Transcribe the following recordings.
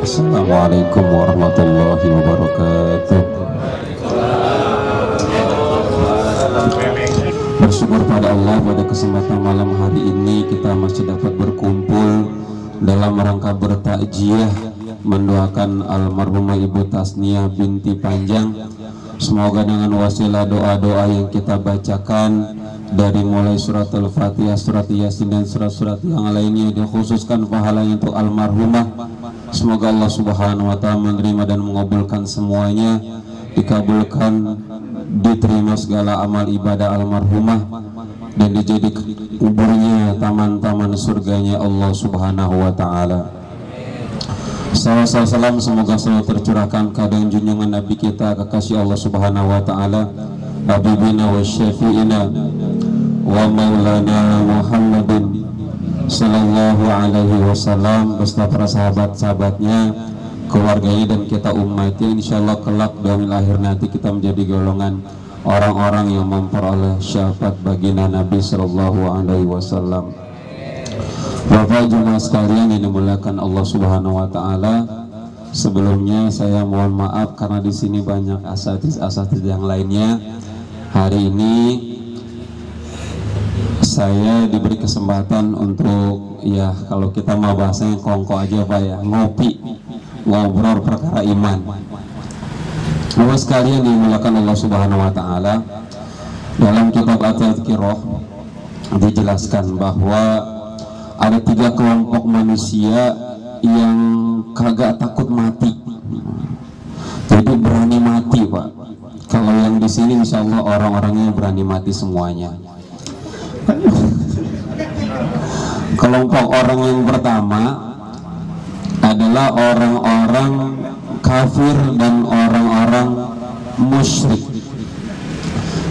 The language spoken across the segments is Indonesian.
Assalamualaikum warahmatullahi wabarakatuh. Bersyukur pada Allah pada kesempatan malam hari ini kita masih dapat berkumpul dalam rangka bertakziah mendoakan almarhumah Ibu Tasniah binti Panjang. Semoga dengan wasilah doa-doa yang kita bacakan dari mulai surat Al-Fatihah, surat Yasin dan surat-surat yang lainnya dikhususkan pahalanya untuk almarhumah. Semoga Allah Subhanahu wa taala menerima dan mengabulkan semuanya, dikabulkan, diterima segala amal ibadah almarhumah dan dijadikan kuburnya taman-taman surganya Allah Subhanahu wa taala. Salam semoga selalu tercurahkan keadaan junjungan Nabi kita kekasih Allah Subhanahu wa taala, habibina wa syafi'ina wa maulana Muhammadin sallallahu alaihi wasallam beserta para sahabat-sahabatnya, keluarganya dan kita umatnya. Insyaallah kelak di akhir nanti kita menjadi golongan orang-orang yang memperoleh syafaat baginda Nabi sallallahu alaihi wasallam. Bapak jemaah sekalian yang dimuliakan Allah Subhanahu wa taala, sebelumnya saya mohon maaf karena di sini banyak asatidz yang lainnya. Hari ini saya diberi kesempatan untuk, ya kalau kita mau bahasanya kongko aja Pak ya, ngopi, ngobrol perkara iman. Bapak sekalian dimuliakan Allah Subhanahu wa taala, dalam kitab At-Tadhkirah dijelaskan bahwa ada 3 kelompok manusia yang kagak takut mati. Jadi berani mati Pak. Kalau yang di sini insya Allah orang-orangnya berani mati semuanya. Kelompok orang yang pertama adalah orang-orang kafir dan orang-orang musyrik.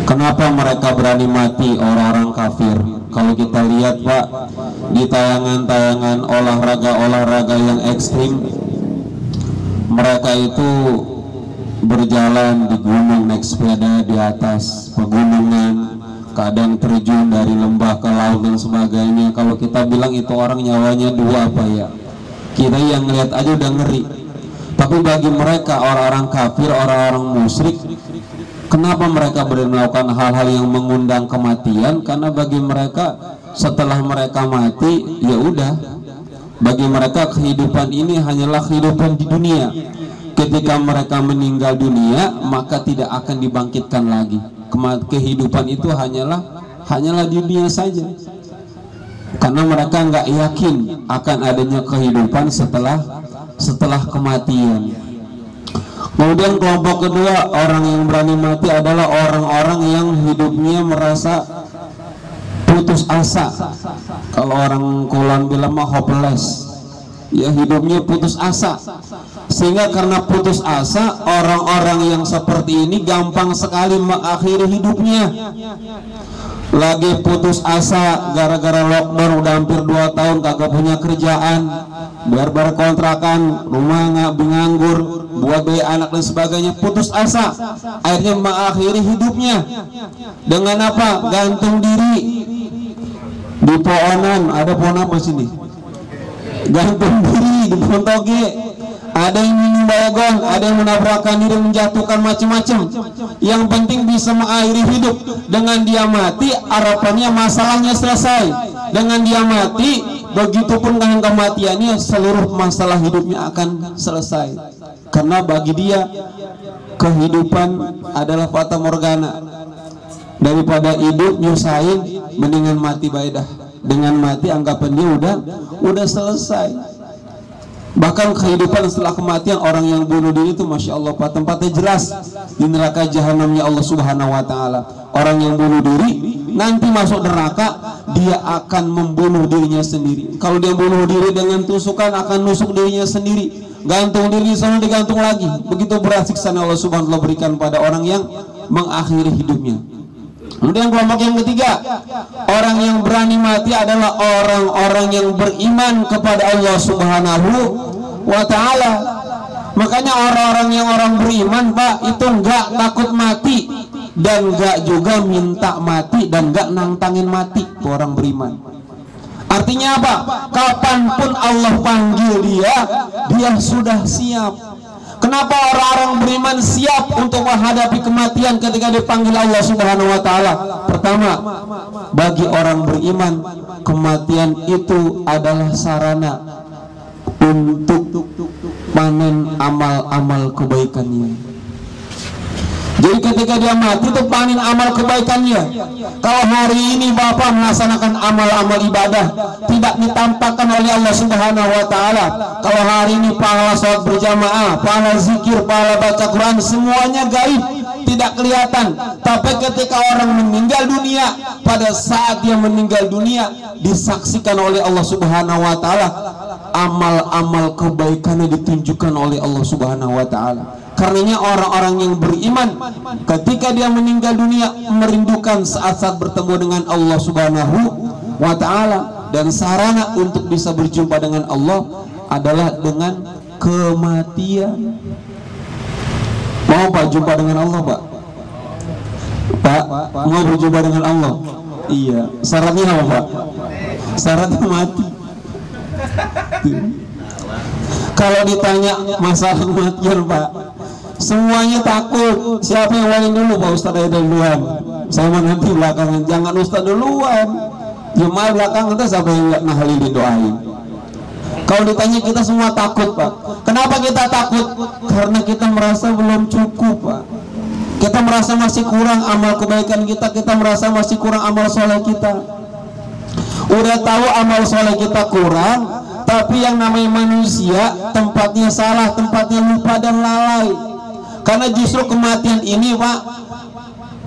Kenapa mereka berani mati orang-orang kafir? Kalau kita lihat Pak, di tayangan-tayangan olahraga yang ekstrim, mereka itu berjalan di gunung, naik sepeda di atas pegunungan, kadang terjun dari lembah ke laut dan sebagainya. Kalau kita bilang itu orang nyawanya 2 Pak ya, kita yang lihat aja udah ngeri. Tapi bagi mereka orang-orang kafir, orang-orang musyrik, kenapa mereka melakukan hal-hal yang mengundang kematian? Karena bagi mereka setelah mereka mati, ya udah, bagi mereka kehidupan ini hanyalah kehidupan di dunia. Ketika mereka meninggal dunia, maka tidak akan dibangkitkan lagi. Kehidupan itu hanyalah di dunia saja. Karena mereka nggak yakin akan adanya kehidupan setelah kematian. Kemudian kelompok kedua orang yang berani mati adalah orang-orang yang hidupnya merasa putus asa. Kalau orang Kulon bilang mah hopeless, ya hidupnya putus asa. Sehingga karena putus asa, orang-orang yang seperti ini gampang sekali mengakhiri hidupnya. Lagi putus asa gara-gara lockdown udah hampir 2 tahun kagak punya kerjaan, biar berkontrakan, rumah nggak nganggur, buat biaya anak dan sebagainya, putus asa, akhirnya mengakhiri hidupnya dengan apa? Gantung diri di pohonan. Ada pohon apa sini? Gantung diri di pohon toge. Ada yang minum baygon, ada yang menabrakkan diri, menjatuhkan macam-macam. Yang penting bisa mengakhiri hidup. Dengan dia mati, harapannya masalahnya selesai. Dengan dia mati, begitupun dengan kematiannya, seluruh masalah hidupnya akan selesai. Karena bagi dia kehidupan adalah fata morgana. Daripada hidup nyusahin, mendingan mati baik dah. Dengan mati anggapan dia udah selesai. Bahkan kehidupan setelah kematian orang yang bunuh diri itu Masya Allah Pak, tempatnya jelas di neraka jahanamnya Allah Subhanahu wa taala. Orang yang bunuh diri nanti masuk neraka, dia akan membunuh dirinya sendiri. Kalau dia bunuh diri dengan tusukan, akan nusuk dirinya sendiri. Gantung diri sana, digantung lagi. Begitu berat siksaan Allah Subhanahu wa taala berikan pada orang yang mengakhiri hidupnya. Kemudian kelompok yang ketiga, orang yang berani mati adalah orang-orang yang beriman kepada Allah Subhanahu wa taala. Makanya orang beriman Pak itu enggak takut mati dan enggak juga minta mati dan enggak nantangin mati. Orang beriman Artinya apa? Kapanpun Allah panggil dia sudah siap. Kenapa orang-orang beriman siap untuk menghadapi kematian ketika dipanggil Allah Subhanahu wa taala? Pertama, bagi orang beriman kematian itu adalah sarana untuk panen amal-amal kebaikannya. Jadi ketika dia mati itu panen amal kebaikannya. Kalau hari ini Bapak melaksanakan amal-amal ibadah tidak ditampakkan oleh Allah Subhanahu wa taala. Kalau hari ini pahala sholat berjamaah, pahala zikir, pahala baca Quran semuanya gaib, tidak kelihatan. Tapi ketika orang meninggal dunia, pada saat dia meninggal dunia disaksikan oleh Allah Subhanahu wa taala, amal-amal kebaikannya ditunjukkan oleh Allah Subhanahu wa taala. Karenanya orang-orang yang beriman ketika dia meninggal dunia merindukan saat-saat bertemu dengan Allah Subhanahu wa taala, dan sarana untuk bisa berjumpa dengan Allah adalah dengan kematian. Mau Pak jumpa dengan Allah, Pak? Pak, mau berjumpa dengan Allah? Iya. Syaratnya apa, Pak? Syaratnya mati. Kalau ditanya masalah kematian, Pak, semuanya takut. Siapa yang paling dulu? Pak Ustadz aja duluan. Sama nanti belakangan. Jangan Ustadz duluan. Jemaah belakangan itu siapa yang nggak nahli didoain. Kalau ditanya kita semua takut, Pak. Kenapa kita takut? Karena kita merasa belum cukup, Pak. Kita merasa masih kurang amal kebaikan kita. Kita merasa masih kurang amal soleh kita. Udah tahu amal soleh kita kurang, tapi yang namanya manusia tempatnya salah, tempatnya lupa dan lalai. Karena justru kematian ini, Pak,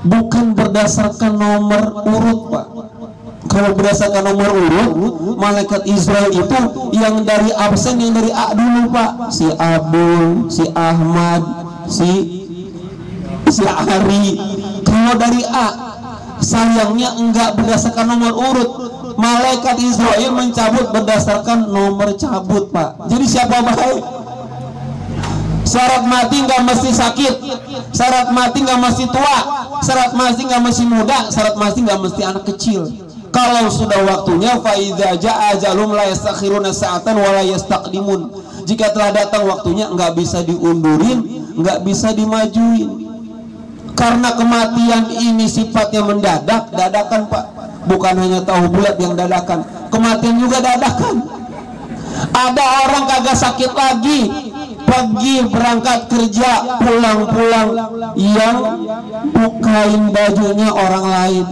bukan berdasarkan nomor urut, Pak. Kalau berdasarkan nomor urut, malaikat Israel itu yang dari absen, yang dari A dulu, Pak. Si Abdul, si Ahmad, si Ari. Kalau dari A, sayangnya enggak berdasarkan nomor urut. Malaikat Israel mencabut berdasarkan nomor cabut, Pak. Jadi siapa baik? Syarat mati nggak mesti sakit, syarat mati nggak mesti tua, syarat mati nggak mesti muda, syarat mati nggak mesti anak kecil. Kalau sudah waktunya, fa idza jaa ajalum la yastakhiruna sa'atan wa la yastaqdimun. Jika telah datang waktunya, nggak bisa diundurin, nggak bisa dimajuin. Karena kematian ini sifatnya mendadak, dadakan, Pak. Bukan hanya tahu bulat yang dadakan, kematian juga dadakan. Ada orang kagak sakit lagi, pergi berangkat kerja, pulang-pulang yang bukain bajunya orang lain,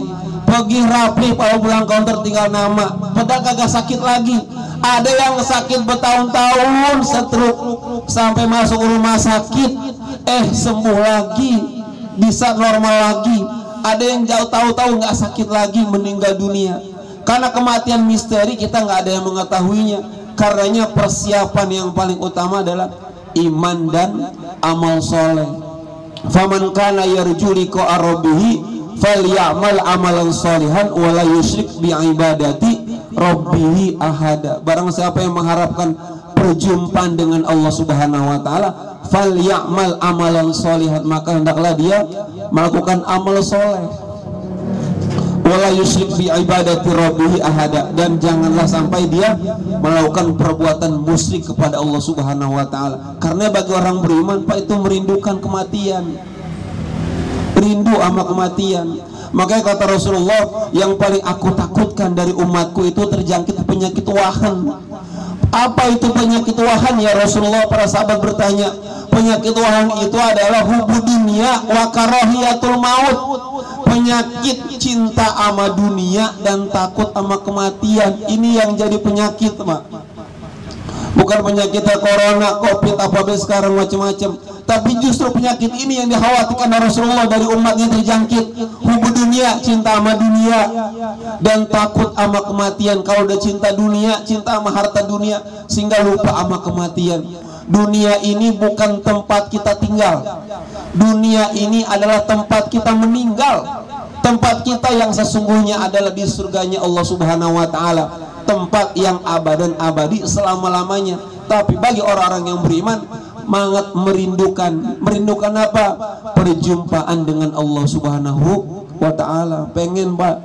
pergi rapi, kalau pulang counter tinggal nama, padahal kagak sakit lagi. Ada yang sakit bertahun-tahun, stroke sampai masuk rumah sakit, sembuh lagi, bisa normal lagi. Ada yang jauh tahu-tahu nggak sakit lagi, meninggal dunia. Karena kematian misteri, kita nggak ada yang mengetahuinya. Karenanya persiapan yang paling utama adalah iman dan amal soleh. Faman kana yarju liqa'a rabbih falyamal amalan sholihan wa la yusyrik bi ibadati rabbih ahada. Barang siapa yang mengharapkan perjumpaan dengan Allah Subhanahu wa taala, falyamal amalan sholihan, maka hendaklah dia melakukan amal soleh. Wala yusyrik bi ibadati rabbih ahada, dan janganlah sampai dia melakukan perbuatan musyrik kepada Allah Subhanahu wa taala. Karena bagi orang beriman, Pak, itu merindukan kematian. Rindu sama kematian. Makanya kata Rasulullah, yang paling aku takutkan dari umatku itu terjangkit penyakit wahan. Apa itu penyakit wahan ya Rasulullah? Para sahabat bertanya. Penyakit wahan itu adalah hubud dunia wa karahiyatul maut. Penyakit cinta sama dunia dan takut sama kematian. Ini yang jadi penyakit, Pak. Bukan penyakit corona, covid, apa sekarang macam-macam. Tapi justru penyakit ini yang dikhawatirkan Rasulullah dari umatnya terjangkit. Hubud dunia, cinta sama dunia dan takut sama kematian. Kalau udah cinta dunia, cinta sama harta dunia, sehingga lupa sama kematian. Dunia ini bukan tempat kita tinggal. Dunia ini adalah tempat kita meninggal. Tempat kita yang sesungguhnya adalah di surganya Allah Subhanahu wa taala. Tempat yang abadan abadi selama-lamanya. Tapi bagi orang-orang yang beriman, sangat merindukan apa? Perjumpaan dengan Allah Subhanahu wa taala. Pengen, Pak,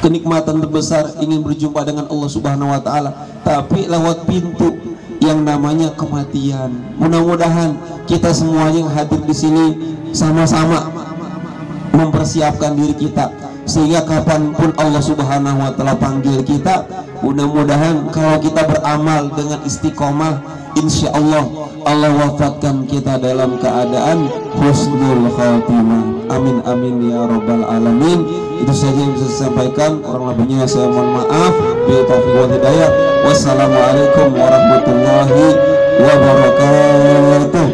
kenikmatan terbesar ingin berjumpa dengan Allah Subhanahu wa taala, tapi lewat pintu yang namanya kematian. Mudah-mudahan kita semuanya yang hadir di sini sama-sama mempersiapkan diri kita, sehingga kapanpun Allah Subhanahu wa taala panggil kita, mudah-mudahan kalau kita beramal dengan istiqomah, insya Allah Allah wafatkan kita dalam keadaan husnul khatimah. Amin amin ya rabbal alamin. Itu saja yang bisa saya sampaikan, kurang lebihnya saya mohon maaf. Bil taufiq wal hidayah. Wassalamualaikum warahmatullahi wabarakatuh.